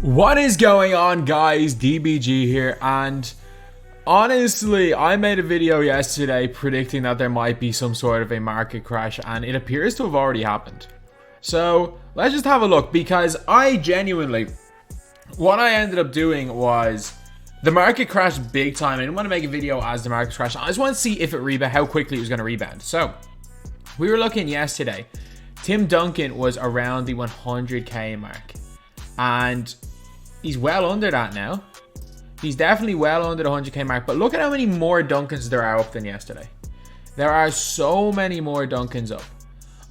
What is going on, guys? DBG here, and honestly, I made a video yesterday predicting that there might be some sort of a market crash, and it appears to have already happened. So let's just have a look, because I genuinely, what I ended up doing was the market crashed big time. I didn't want to make a video as the market crashed. I just want to see if it rebound, how quickly it was going to rebound. So we were looking yesterday. Tim Duncan was around the 100k mark, and he's well under that now. He's definitely well under the 100k mark, but look at how many more Duncans there are up than yesterday. There are so many more Duncans up.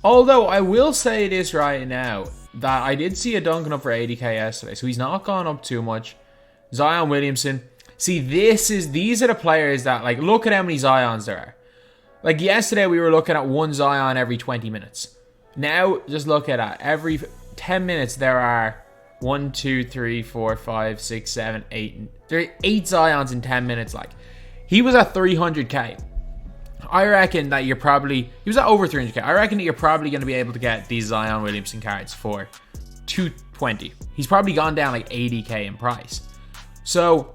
Although I will say this right now, that I did see a Duncan up for 80k yesterday, so he's not gone up too much. Zion Williamson. See, these are the players that, like, look at how many Zions there are. Like, yesterday we were looking at one Zion every 20 minutes. Now, just look at that. Every 10 minutes there are 1, 2, 3, 4, 5, 6, 7, 8. There are 8 Zions in 10 minutes. Like, he was at 300k. I reckon that you're probably... He was at over 300k. I reckon that you're probably going to be able to get these Zion Williamson cards for 220. He's probably gone down like 80k in price. So,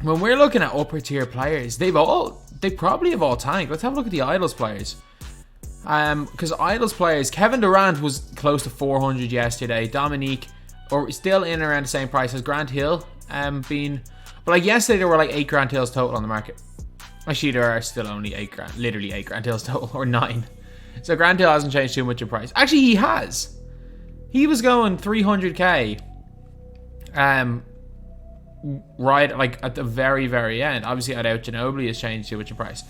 when we're looking at upper tier players, they probably have all tanked. Let's have a look at the Idols players. Because Idols players, Kevin Durant was close to 400 yesterday. Dominique, or still in around the same price as Grant Hill, but like yesterday there were like 8 Grant Hills total on the market. Actually, there are still only 8 Grant, literally 8 Grant Hills total, or 9. So Grant Hill hasn't changed too much in price. Actually, he has. He was going 300k, right, like at the very, very end. Obviously, I doubt Ginobili has changed too much in price.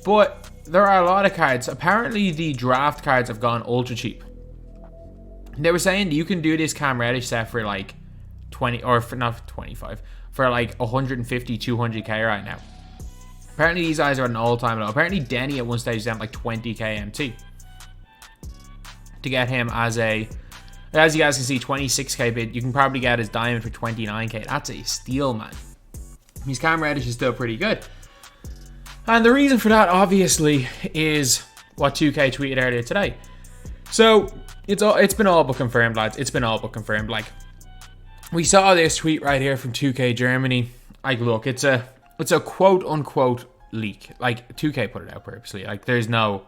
But there are a lot of cards. Apparently, the draft cards have gone ultra cheap. They were saying you can do this Cam Reddish set for like 20, or for not 25, for like 150, 200k right now. Apparently, these guys are at an all-time low. Apparently, Denny at one stage is down like 20k MT to get him as you guys can see, 26k bid. You can probably get his diamond for 29k. That's a steal, man. His Cam Reddish is still pretty good. And the reason for that, obviously, is what 2K tweeted earlier today. So, it's been all but confirmed, lads. It's been all but confirmed. Like, we saw this tweet right here from 2K Germany. Like, look, it's a quote-unquote leak. Like, 2K put it out purposely. Like, there's no...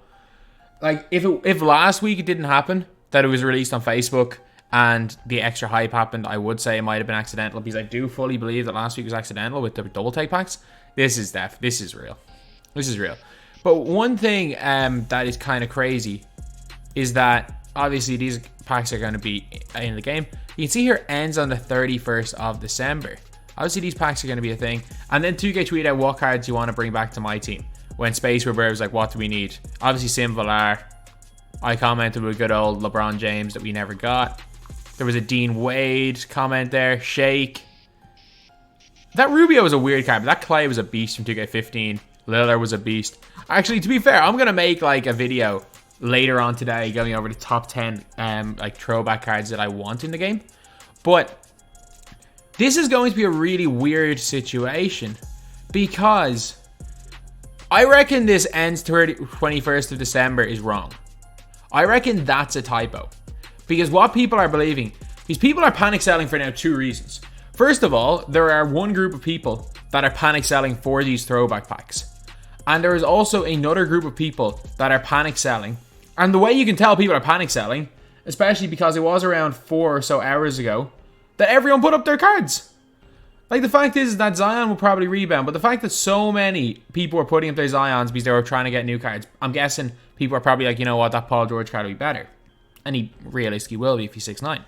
Like, if last week it didn't happen, that it was released on Facebook, and the extra hype happened, I would say it might have been accidental, because I do fully believe that last week was accidental with the double take packs. This is real. This is real. But one thing that is kind of crazy is that obviously these packs are going to be in the game. You can see here ends on the 31st of December. Obviously these packs are going to be a thing. And then 2K tweeted out what cards you want to bring back to my team. When Space Robert was like, what do we need? Obviously Sim Villar. I commented with good old LeBron James that we never got. There was a Dean Wade comment there. Shake. That Rubio was a weird card, but that Clay was a beast from 2K15. Lillard was a beast. Actually, to be fair, I'm going to make like a video later on today going over the top 10 like throwback cards that I want in the game. But this is going to be a really weird situation, because I reckon this ends 21st of December is wrong. I reckon that's a typo, because what people are believing, these people are panic selling for now 2 reasons. First of all, there are one group of people that are panic selling for these throwback packs. And there is also another group of people that are panic selling. And the way you can tell people are panic selling, especially because it was around 4 or so hours ago, that everyone put up their cards. Like, the fact is that Zion will probably rebound, but the fact that so many people were putting up their Zions because they were trying to get new cards, I'm guessing people are probably like, you know what, that Paul George card will be better. And he realistically will be if he's 6'9".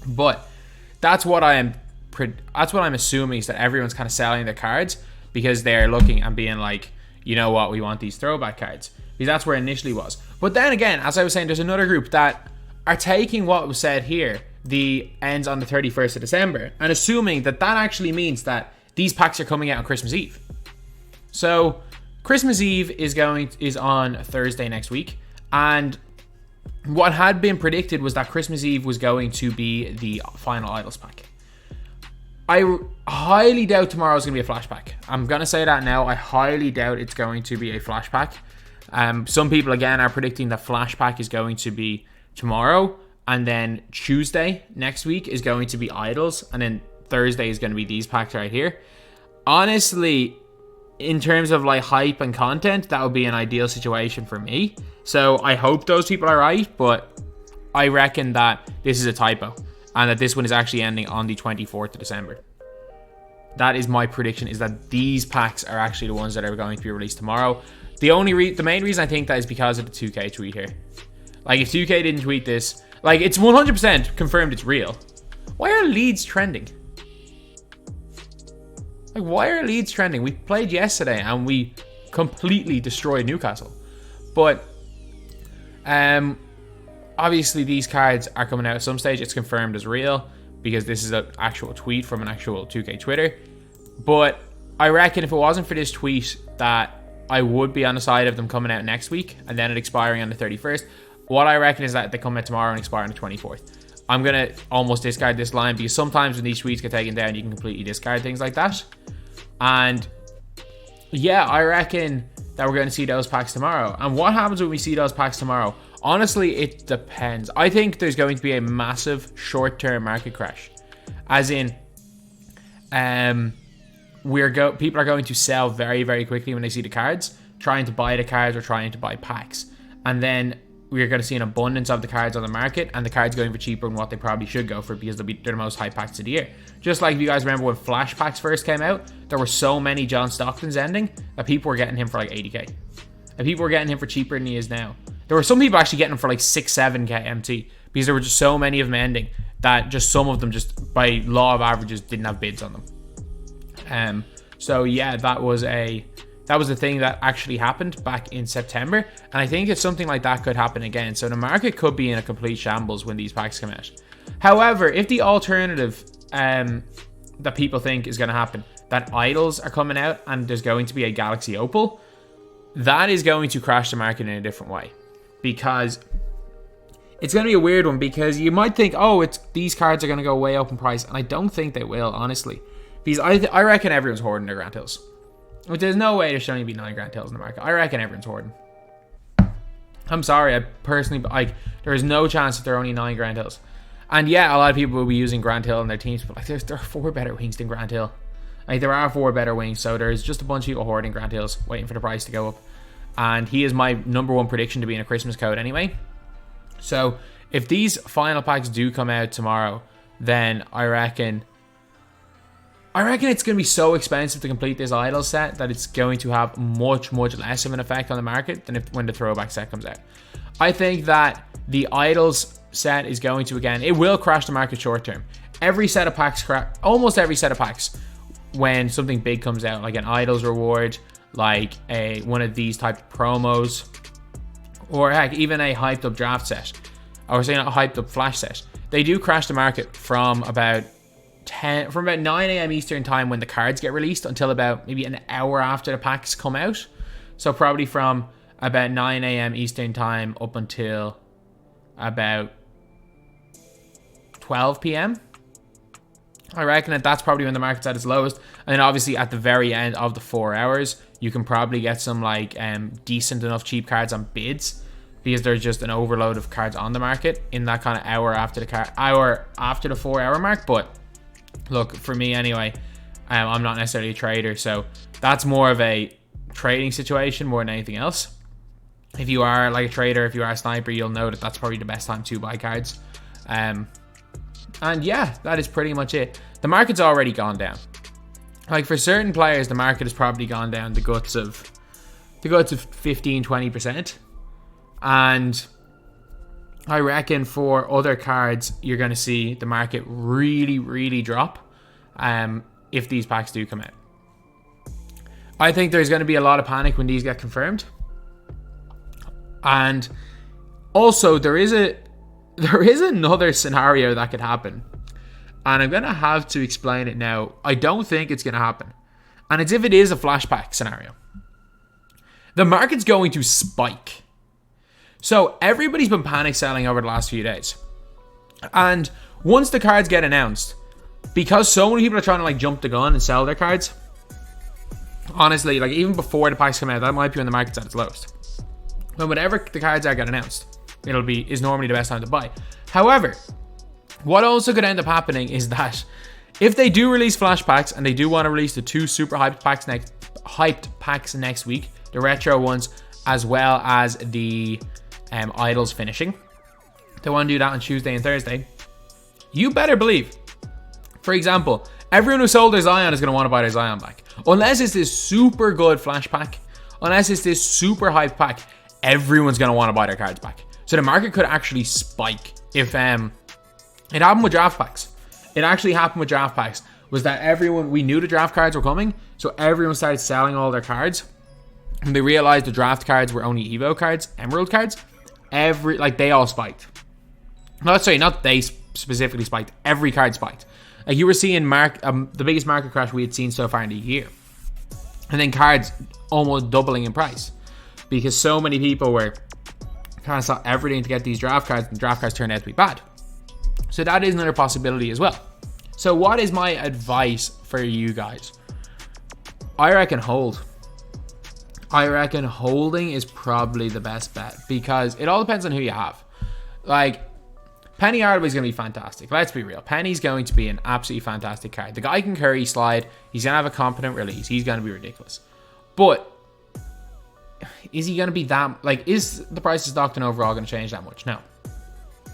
But that's what I'm assuming, is that everyone's kind of selling their cards because they're looking and being like, you know what, we want these throwback cards. Because that's where it initially was. But then again, as I was saying, there's another group that are taking what was said here, the ends on the 31st of December, and assuming that that actually means that these packs are coming out on Christmas Eve. So Christmas Eve is on Thursday next week, and what had been predicted was that Christmas Eve was going to be the final Idols pack. I highly doubt tomorrow's going to be a flash pack. I'm going to say that now. I highly doubt it's going to be a flash pack. Some people, again, are predicting that flash pack is going to be tomorrow. And then Tuesday next week is going to be idols. And then Thursday is going to be these packs right here. Honestly, in terms of like hype and content, that would be an ideal situation for me. So I hope those people are right, but I reckon that this is a typo and that this one is actually ending on the 24th of December. That is my prediction, is that these packs are actually the ones that are going to be released tomorrow. The main reason I think that is because of the 2K tweet here. Like, if 2K didn't tweet this, like, it's 100% confirmed it's real. Why are leads trending? Like, why are Leeds trending? We played yesterday and we completely destroyed Newcastle. But obviously these cards are coming out at some stage. It's confirmed as real because this is an actual tweet from an actual 2K Twitter. But I reckon if it wasn't for this tweet, that I would be on the side of them coming out next week and then it expiring on the 31st. What I reckon is that they come out tomorrow and expire on the 24th. I'm going to almost discard this line because sometimes when these tweets get taken down, you can completely discard things like that. And yeah, I reckon that we're going to see those packs tomorrow. And what happens when we see those packs tomorrow? Honestly, it depends. I think there's going to be a massive short-term market crash. As in, people are going to sell very, very quickly when they see the cards, trying to buy the cards or trying to buy packs. And then we're going to see an abundance of the cards on the market, and the cards going for cheaper than what they probably should go for because they're the most hype packs of the year. Just like if you guys remember when Flash packs first came out, there were so many John Stocktons ending that people were getting him for like 80k. And people were getting him for cheaper than he is now. There were some people actually getting him for like 6-7k MT because there were just so many of them ending that just some of them just by law of averages didn't have bids on them. So yeah, that was the thing that actually happened back in September. And I think it's something like that could happen again. So the market could be in a complete shambles when these packs come out. However, if the alternative that people think is going to happen, that idols are coming out and there's going to be a Galaxy Opal, that is going to crash the market in a different way. Because it's going to be a weird one, because you might think, oh, these cards are going to go way up in price. And I don't think they will, honestly. Because I reckon everyone's hoarding their Grand Hills. But there's no way there should only be 9 Grand Hills in the market. I reckon everyone's hoarding. I'm sorry, I personally, there is no chance that there are only 9 Grand Hills. And yeah, a lot of people will be using Grand Hill in their teams, but like there are 4 better wings than Grand Hill. Like, there are 4 better wings, so there's just a bunch of people hoarding Grand Hills, waiting for the price to go up. And he is my number 1 prediction to be in a Christmas code anyway. So if these final packs do come out tomorrow, then I reckon it's going to be so expensive to complete this idol set that it's going to have much, much less of an effect on the market than when the throwback set comes out. I think that the idols set is going to, again, it will crash the market short term. Almost every set of packs, when something big comes out, like an idols reward, like one of these type of promos, or heck, even a hyped up draft set, or saying a hyped up flash set, they do crash the market from about 9 a.m. Eastern time when the cards get released until about maybe an hour after the packs come out. So probably from about 9 a.m. Eastern time up until about 12 p.m. I reckon that's probably when the market's at its lowest. And then obviously at the very end of the 4 hours, you can probably get some like decent enough cheap cards on bids, because there's just an overload of cards on the market in that kind of hour after the 4 hour mark. But look, for me anyway, I'm not necessarily a trader, so that's more of a trading situation more than anything else. If you are like a trader, if you are a sniper, you'll know that that's probably the best time to buy cards. And yeah, that is pretty much it. The market's already gone down. Like, for certain players, the market has probably gone down the guts of 15-20%. And I reckon for other cards, you're going to see the market really, really drop if these packs do come out. I think there's going to be a lot of panic when these get confirmed. And also, there is another scenario that could happen. And I'm going to have to explain it now. I don't think it's going to happen. And it's if it is a flashback scenario. The market's going to spike. So everybody's been panic selling over the last few days. And once the cards get announced, because so many people are trying to like jump the gun and sell their cards, honestly, like even before the packs come out, that might be when the market's at its lowest. But whenever the cards are get announced, is normally the best time to buy. However, what also could end up happening is that if they do release flash packs and they do want to release the 2 super hyped packs next week, the retro ones as well as the idols finishing, they want to do that on Tuesday and Thursday, you better believe, for example, everyone who sold their Zion is going to want to buy their Zion back. Unless it's this super good flash pack, unless it's this super hyped pack, everyone's going to want to buy their cards back. So the market could actually spike if it happened with draft packs. It actually happened with draft packs, was that we knew the draft cards were coming, so everyone started selling all their cards. And they realized the draft cards were only Evo cards, Emerald cards. They all spiked. Not they specifically spiked. Every card spiked. Like you were seeing the biggest market crash we had seen so far in the year. And then cards almost doubling in price. Because so many people were kind of saw everything to get these draft cards, and draft cards turned out to be bad. So that is another possibility as well. So what is my advice for you guys? I reckon hold. I reckon holding is probably the best bet because it all depends on who you have. Like, Penny Hardaway is going to be fantastic. Let's be real. Penny's going to be an absolutely fantastic card. The guy can curry slide. He's going to have a competent release. He's going to be ridiculous. But is he going to be that... Like, is the price of Stockton overall going to change that much? No.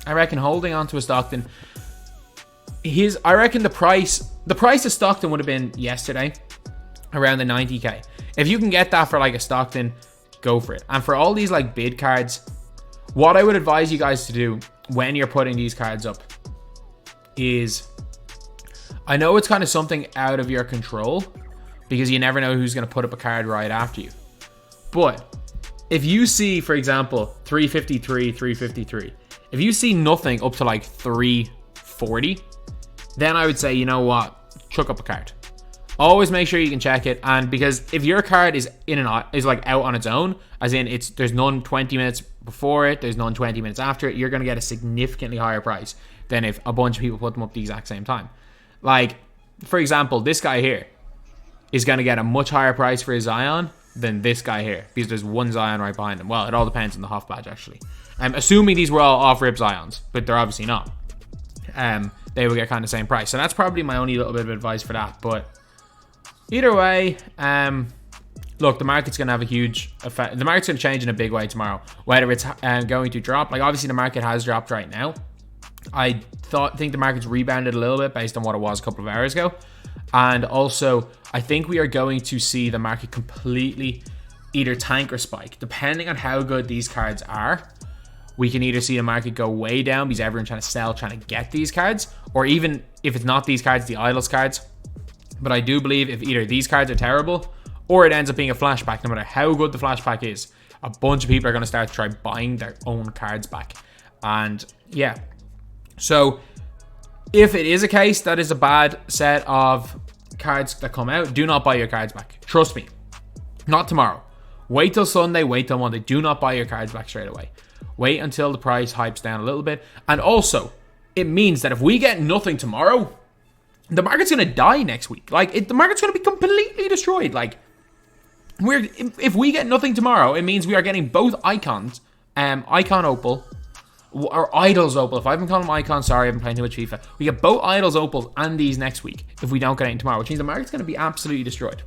I reckon holding on to a Stockton... I reckon the price of Stockton would have been yesterday around the 90k. If you can get that for like a Stockton, go for it. And for all these like bid cards, what I would advise you guys to do when you're putting these cards up is, I know it's kind of something out of your control because you never know who's going to put up a card right after you. But if you see, for example, 353, 353, if you see nothing up to like 340, then I would say, you know what, chuck up a card. Always make sure you can check it, and because if your card is like out on its own, as in there's none 20 minutes before it, there's none 20 minutes after it, you're going to get a significantly higher price than if a bunch of people put them up the exact same time. Like, for example, this guy here is going to get a much higher price for his Zion than this guy here, because there's one Zion right behind him. Well, it all depends on the Huff badge, actually. I'm assuming these were all off-rip Zions, but they're obviously not. They will get kind of the same price. So that's probably my only little bit of advice for that. But either way, look, the market's going to have a huge effect. The market's going to change in a big way tomorrow. Whether it's going to drop. Like, obviously, the market has dropped right now. I think the market's rebounded a little bit based on what it was a couple of hours ago. And also, I think we are going to see the market completely either tank or spike. Depending on how good these cards are, we can either see the market go way down because everyone's trying to sell, trying to get these cards. Or even if it's not these cards, the idols cards. But I do believe if either these cards are terrible or it ends up being a flashback, no matter how good the flashback is, a bunch of people are going to start to try buying their own cards back. And yeah. So if it is a case that is a bad set of cards that come out, do not buy your cards back. Trust me. Not tomorrow. Wait till Sunday, wait till Monday. Do not buy your cards back straight away. Wait until the price hypes down a little bit. And also, it means that if we get nothing tomorrow, the market's going to die next week. Like, the market's going to be completely destroyed. Like, if we get nothing tomorrow, it means we are getting both icons, Icon Opal, or Idols Opal. If I haven't called them Icons, sorry, I've been playing too much FIFA. We get both Idols Opals and these next week if we don't get anything tomorrow, which means the market's going to be absolutely destroyed.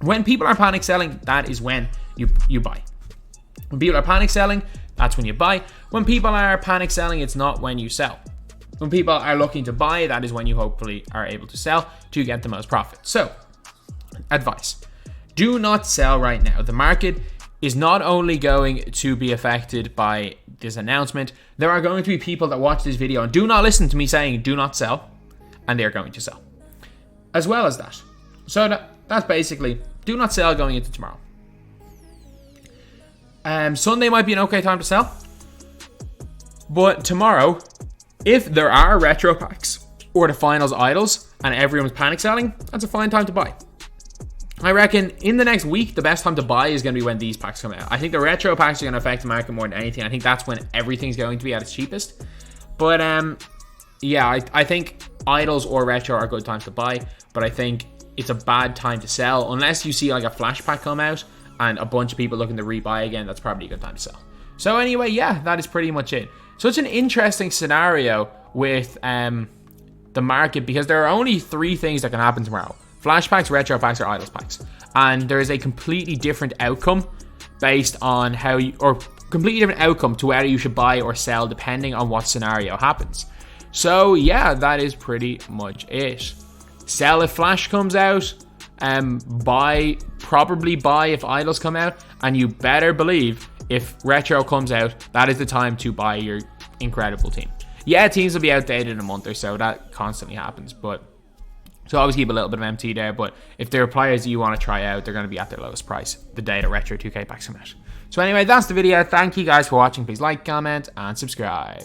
When people are panic selling, that is when you buy. When people are panic selling, that's when you buy. When people are panic selling, it's not when you sell. When people are looking to buy, that is when you hopefully are able to sell to get the most profit. So, advice. Do not sell right now. The market is not only going to be affected by this announcement, there are going to be people that watch this video and do not listen to me saying do not sell, and they are going to sell. As well as that. So that's basically do not sell going into tomorrow. Sunday might be an okay time to sell. But tomorrow, if there are retro packs or the finals idols and everyone's panic selling, that's a fine time to buy. I reckon in the next week, the best time to buy is going to be when these packs come out. I think the retro packs are going to affect the market more than anything. I think that's when everything's going to be at its cheapest. But yeah, I think idols or retro are good times to buy. But I think it's a bad time to sell. Unless you see like a flash pack come out and a bunch of people looking to rebuy again, that's probably a good time to sell. So anyway, yeah, that is pretty much it. such an interesting scenario with the market, because there are only 3 things that can happen tomorrow: flash packs, retro packs, or idols packs. And there is a completely different outcome based on how you, or completely different outcome to whether you should buy or sell depending on what scenario happens. So yeah, that is pretty much it. Sell if flash comes out, probably buy if idols come out, and you better believe if retro comes out, that is the time to buy your incredible team. Yeah, teams will be outdated in a month or so. That constantly happens, but so always keep a little bit of MT there. But if there are players that you want to try out, they're going to be at their lowest price the day that retro 2K packs come out. So anyway, that's the video. Thank you guys for watching. Please like, comment, and subscribe.